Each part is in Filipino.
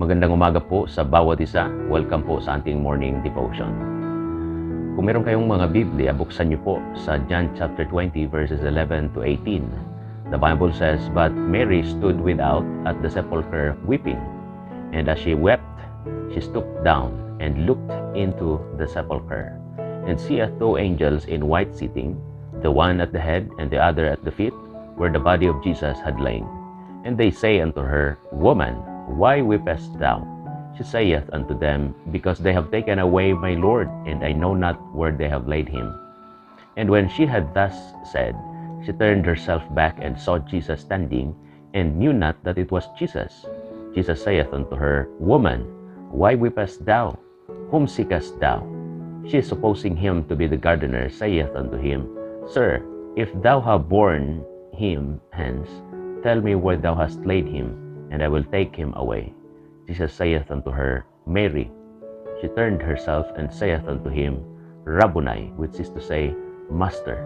Magandang umaga po sa bawat isa. Welcome po sa ating morning devotion. Kung meron kayong mga Biblia, buksan niyo po sa John chapter 20 verses 11 to 18. The Bible says, "But Mary stood without at the sepulchre weeping. And as she wept, she stooped down and looked into the sepulchre, and seeth two angels in white sitting, the one at the head and the other at the feet, where the body of Jesus had lain. And they say unto her, Woman, why weepest thou? She saith unto them, Because they have taken away my Lord, and I know not where they have laid him. And when she had thus said, she turned herself back and saw Jesus standing, and knew not that it was Jesus. Jesus saith unto her, Woman, why weepest thou? Whom seekest thou? She, supposing him to be the gardener, saith unto him, Sir, if thou have borne him hence, tell me where thou hast laid him, and I will take him away. Jesus saith unto her, Mary. She turned herself and saith unto him, Rabboni, which is to say, Master.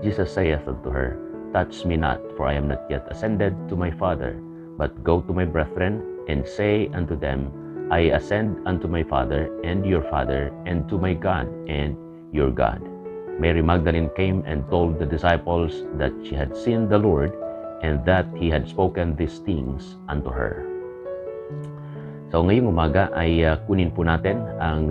Jesus saith unto her, Touch me not, for I am not yet ascended to my Father, but go to my brethren, and say unto them, I ascend unto my Father and your Father, and to my God and your God. Mary Magdalene came and told the disciples that she had seen the Lord, and that he had spoken these things unto her. So ngayong umaga ay kunin po natin ang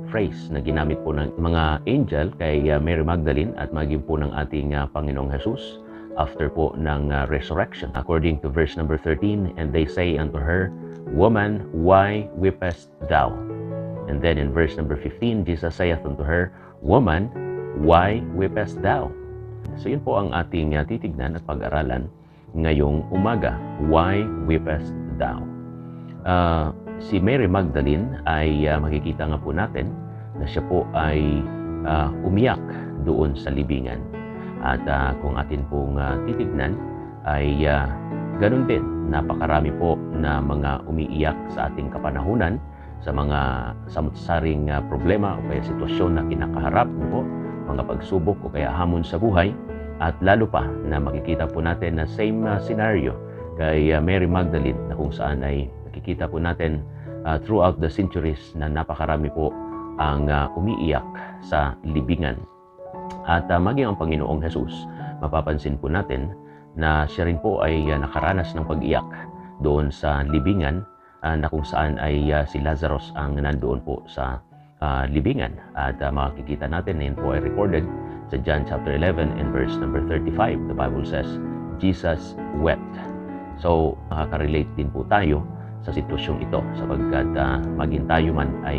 phrase na ginamit po ng mga angel kay Mary Magdalene at maging po ng ating Panginoong Jesus after po ng resurrection. According to verse number 13, and they say unto her, Woman, why weepest thou? And then in verse number 15, Jesus saith unto her, Woman, why weepest thou? So yun po ang ating titignan at pag-aralan ngayong umaga. Why weepest thou? Si Mary Magdalene ay makikita nga po natin na siya po ay umiyak doon sa libingan. At kung atin pong titignan ay ganun din. Napakarami po na mga umiiyak sa ating kapanahunan sa mga samut-saring problema o kaya sitwasyon na kinakaharap po, mga pagsubok o kaya hamon sa buhay. At lalo pa na makikita po natin na same scenario kay Mary Magdalene na kung saan ay nakikita po natin throughout the centuries na napakarami po ang umiiyak sa libingan. At maging ang Panginoong Jesus, mapapansin po natin na siya rin po ay nakaranas ng pag-iyak doon sa libingan na kung saan ay si Lazarus ang nandoon po sa libingan. At makikita natin na yun po ay recorded sa John chapter 11 and verse number 35. The Bible says, Jesus wept. So, makaka-relate din po tayo sa sitwasyong ito sapagkat maging tayo man ay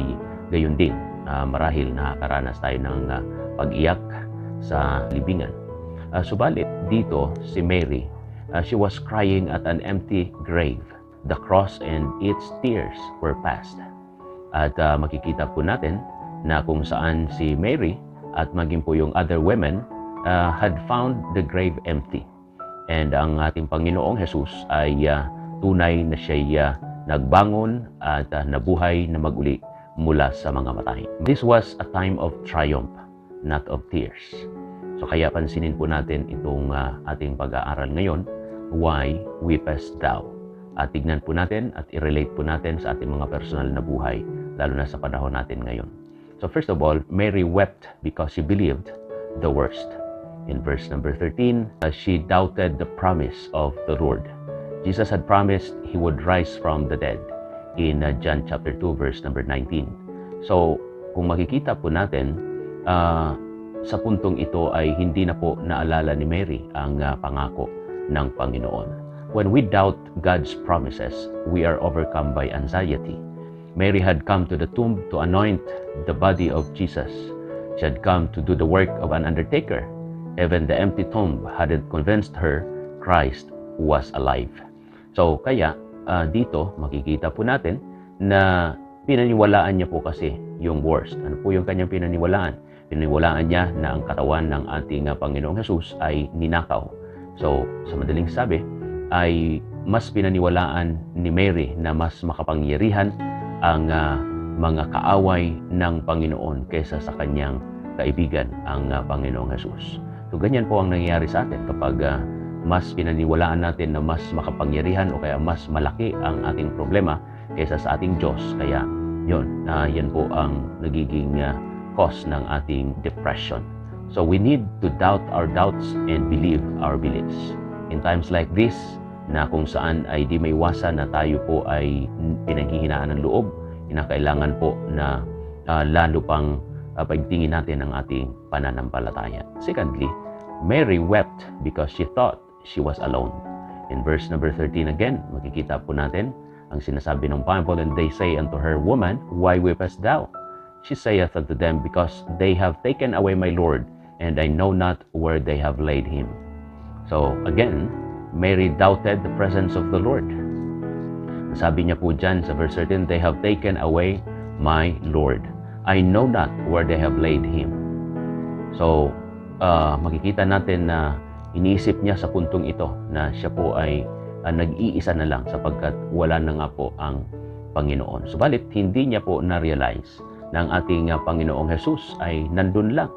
gayon din. Marahil nakakaranas tayo ng pag-iyak sa libingan. Subalit, dito si Mary, she was crying at an empty grave. The cross and its tears were past. At makikita po natin na kung saan si Mary at maging po yung other women had found the grave empty. And ang ating Panginoong Jesus ay tunay na siya nagbangon at nabuhay na maguli mula sa mga matay. This was a time of triumph, not of tears. So kaya pansinin po natin itong ating pag-aaral ngayon, Why weepest thou? At tignan po natin at i-relate po natin sa ating mga personal na buhay, lalo na sa panahon natin ngayon. So first of all, Mary wept because she believed the worst. In verse number 13, she doubted the promise of the Lord. Jesus had promised he would rise from the dead in John chapter 2 verse number 19. So kung makikita po natin, sa puntong ito ay hindi na po naalala ni Mary ang pangako ng Panginoon. When we doubt God's promises, we are overcome by anxiety. Mary had come to the tomb to anoint the body of Jesus. She had come to do the work of an undertaker. Even the empty tomb hadn't convinced her Christ was alive. So kaya dito makikita po natin na pinaniwalaan niya po kasi yung worst. Ano po yung kanyang pinaniwalaan? Pinaniwalaan niya na ang katawan ng ating Panginoong Jesus ay ninakaw. So sa madaling sabi ay mas pinaniwalaan ni Mary na mas makapangyarihan ang mga kaaway ng Panginoon kaysa sa kanyang kaibigan, ang Panginoong Jesus. So ganyan po ang nangyayari sa atin kapag mas pinaniwalaan natin na mas makapangyarihan o kaya mas malaki ang ating problema kaysa sa ating Diyos. Kaya yan po ang nagiging cause ng ating depression. So we need to doubt our doubts and believe our beliefs. In times like this, na kung saan ay di may iwasan na tayo po ay pinanghihinaan ng loob, kinakailangan po na lalo pang paigtingin natin ang ating pananampalataya. Secondly, Mary wept because she thought she was alone. In verse number 13 again, makikita po natin ang sinasabi ng Bible, and they say unto her, Woman, why weepest thou? She saith unto them, Because they have taken away my Lord, and I know not where they have laid him. So again, Mary doubted the presence of the Lord. Sabi niya po dyan sa verse 13, They have taken away my Lord. I know not where they have laid him. So, makikita natin na iniisip niya sa puntong ito na siya po ay nag-iisa na lang sapagkat wala na nga po ang Panginoon. Subalit, hindi niya po na-realize na ang ating Panginoong Jesus ay nandun lang.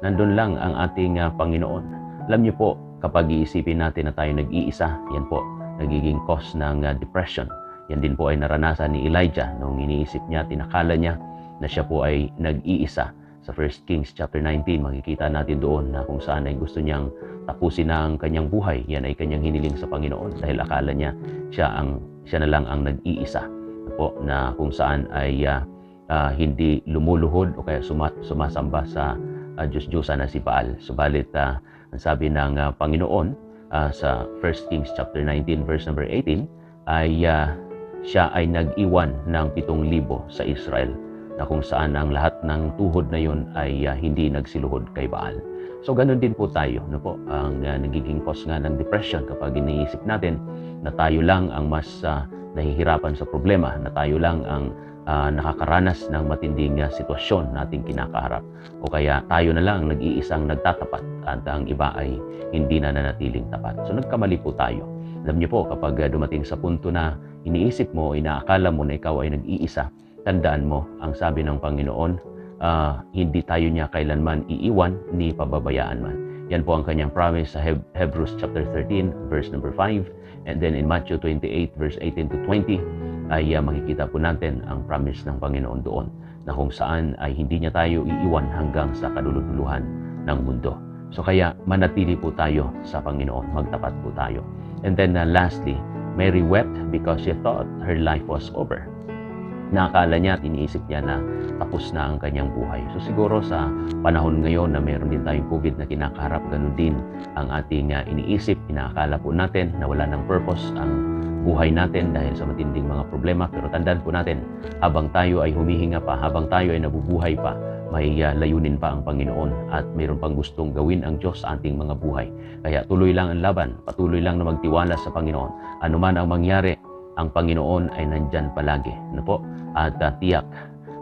Nandun lang ang ating Panginoon. Alam niyo po, kapag iisipin natin na tayo nag-iisa, yan po, nagiging cause ng depression. Yan din po ay naranasan ni Elijah nung iniisip niya, tinakala niya na siya po ay nag-iisa. Sa 1 Kings chapter 19, makikita natin doon na kung saan ay gusto niyang tapusin na ang kanyang buhay. Yan ay kanyang hiniling sa Panginoon dahil akala niya siya na lang ang nag-iisa. Na kung saan ay hindi lumuluhod o kaya sumasamba sa Diyos-Diyosa na si Baal. Subalit, ang sabi ng Panginoon sa 1 Kings chapter 19 verse number 18 ay siya ay nag-iwan ng 7,000 sa Israel, na kung saan ang lahat ng tuhod na yun ay hindi nagsiluhod kay Baal. So ganun din po tayo, ang nagiging cause nga ng depression kapag iniisip natin na tayo lang ang mas nahihirapan sa problema, na tayo lang ang nakakaranas ng matinding sitwasyon nating kinakaharap, o kaya tayo na lang nag-iisang nagtatapat at ang iba ay hindi na nanatiling tapat. So nagkamali po tayo. Alam niyo po, kapag dumating sa punto na iniisip mo, inaakala mo na ikaw ay nag-iisa, tandaan mo, ang sabi ng Panginoon, hindi tayo niya kailanman iiwan ni pababayaan man. Yan po ang kanyang promise sa Hebrews chapter 13 verse number 5, and then in Matthew 28 verse 18 to 20 ay makikita po natin ang promise ng Panginoon doon, na kung saan ay hindi niya tayo iiwan hanggang sa kaduluduluhan ng mundo. So kaya manatili po tayo sa Panginoon, magtapat po tayo. And then lastly, Mary wept because she thought her life was over. Nakakala niya at iniisip niya na tapos na ang kanyang buhay. So siguro sa panahon ngayon na meron din tayong COVID na kinakaharap, ganun din ang ating iniisip. Inaakala po natin na wala ng purpose ang buhay natin dahil sa matinding mga problema. Pero tandaan po natin, habang tayo ay humihinga pa, habang tayo ay nabubuhay pa, may layunin pa ang Panginoon at mayroon pang gustong gawin ang Diyos sa ating mga buhay. Kaya tuloy lang ang laban, patuloy lang na magtiwala sa Panginoon. Ano man ang mangyari, ang Panginoon ay nandyan palagi. At tiyak,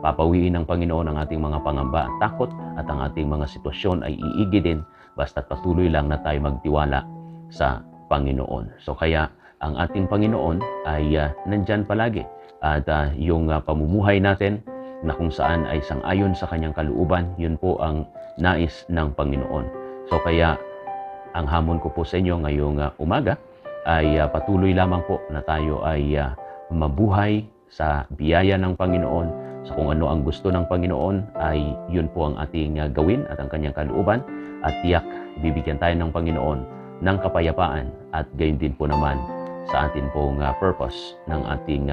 papawiin ng Panginoon ang ating mga pangamba at takot, at ang ating mga sitwasyon ay iigi din basta't patuloy lang na tayo magtiwala sa Panginoon. So kaya ang ating Panginoon ay nandyan palagi. At yung pamumuhay natin na kung saan ay sang-ayon sa kanyang kalooban, yun po ang nais ng Panginoon. So kaya ang hamon ko po sa inyo ngayong umaga ay patuloy lamang po na tayo ay mabuhay sa biyaya ng Panginoon, sa kung ano ang gusto ng Panginoon ay yun po ang ating gawin at ang kanyang kalooban, at tiyak bibigyan tayo ng Panginoon ng kapayapaan, at gayon din po naman sa atin pong purpose ng ating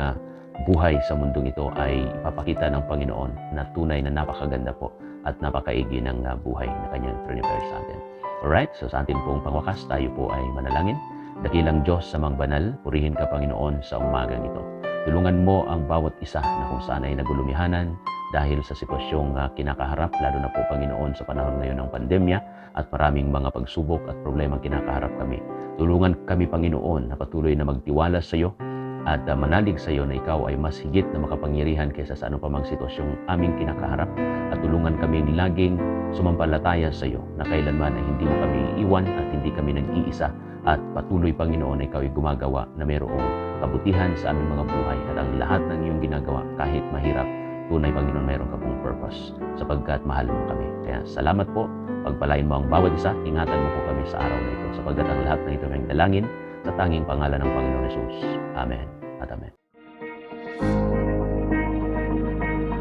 buhay sa mundong ito ay ipapakita ng Panginoon na tunay na napakaganda po at napakaigi ng buhay na kanyang prepare sa atin. Alright, so sa atin pong pangwakas, tayo po ay manalangin. Dakilang Diyos sa mga banal, purihin ka Panginoon sa umagang ito. Tulungan mo ang bawat isa na kung saan ay nagulumihanan dahil sa sitwasyong kinakaharap, lalo na po Panginoon sa panahon ngayon ng pandemya at maraming mga pagsubok at problema kinakaharap kami. Tulungan kami Panginoon na patuloy na magtiwala sa iyo at manalig sa iyo na ikaw ay mas higit na makapangyarihan kaysa sa anumang sitwasyong aming kinakaharap, at tulungan kami laging sumampalataya sa iyo na kailanman ay hindi mo kami iiwan at hindi kami nag-iisa, at patuloy Panginoon na ikaw ay gumagawa na mayroong kabutihan sa aming mga buhay, at ang lahat ng iyong ginagawa kahit mahirap, tunay Panginoon mayroon ka pong purpose sapagkat mahal mo kami. Kaya salamat po, pagpalain mo ang bawat isa, ingatan mo po kami sa araw na ito sapagkat ang lahat ng ito ay dalangin sa tanging pangalan ng Panginoon Jesus. Amen at Amen.